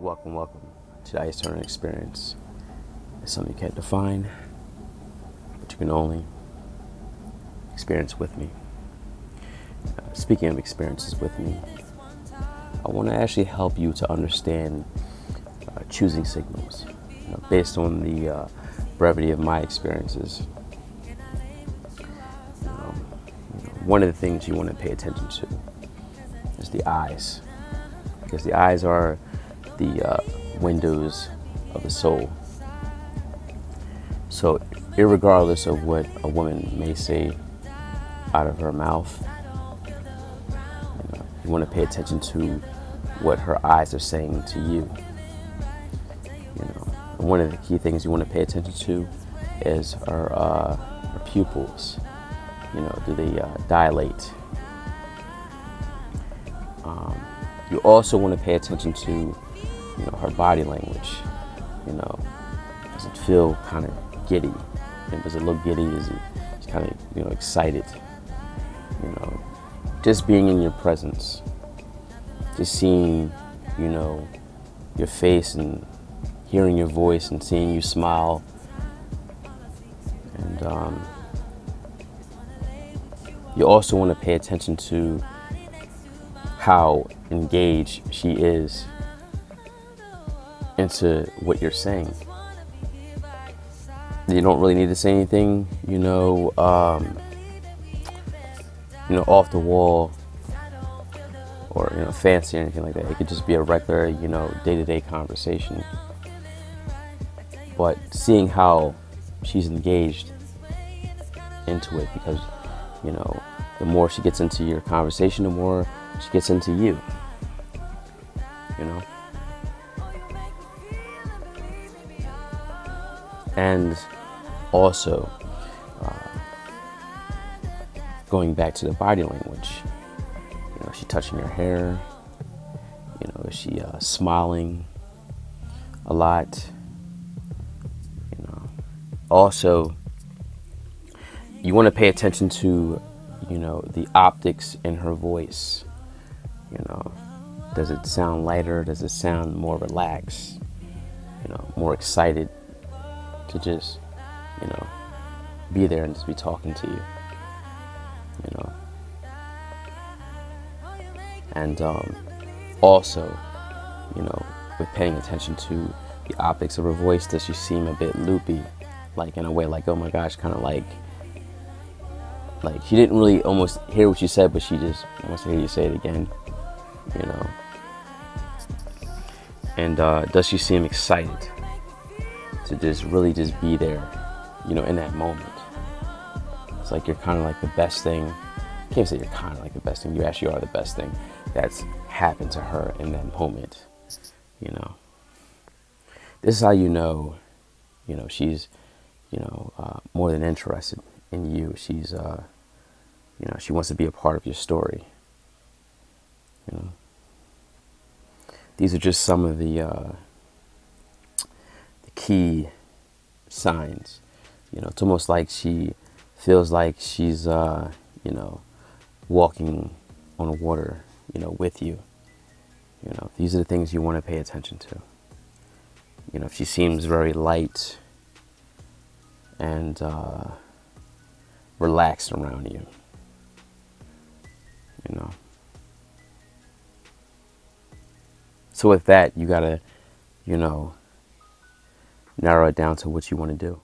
Welcome, welcome to the Ice Turner experience. It's something you can't define, but you can only experience with me. Speaking of experiences with me, I want to actually help you to understand choosing signals based on the brevity of my experiences. One of the things you want to pay attention to is the eyes, because the eyes are the windows of the soul. So, irregardless of what a woman may say out of her mouth, you want to pay attention to what her eyes are saying to you. And one of the key things you want to pay attention to is her pupils. Do they dilate? You also want to pay attention to her body language. Does it feel kind of giddy? Does it look giddy? Is it kind of excited? Just being in your presence, just seeing your face and hearing your voice and seeing you smile, and you also want to pay attention to how engaged she is into what you're saying. You don't really need to say anything, off the wall or fancy or anything like that. It could just be a regular, day-to-day conversation. But seeing how she's engaged into it, because the more she gets into your conversation, the more she gets into you. And also, going back to the body language, is she touching your hair? Is she smiling a lot? Also, you want to pay attention to, the optics in her voice. Does it sound lighter? Does it sound more relaxed? More excited to just, be there and just be talking to you. And also, with paying attention to the optics of her voice, does she seem a bit loopy? Like in a way, like, oh my gosh, kind of like she didn't really almost hear what you said, but she just wants to hear you say it again. And does she seem excited to just really just be there, in that moment? It's like you're kind of like the best thing. I can't say you're kind of like the best thing. You actually are the best thing that's happened to her in that moment. This is how she's, more than interested in you. She's, she wants to be a part of your story. These are just some of the key signs. It's almost like she feels like she's, walking on water, with you. These are the things you want to pay attention to. If she seems very light and relaxed around you, So with that, you gotta, narrow it down to what you want to do.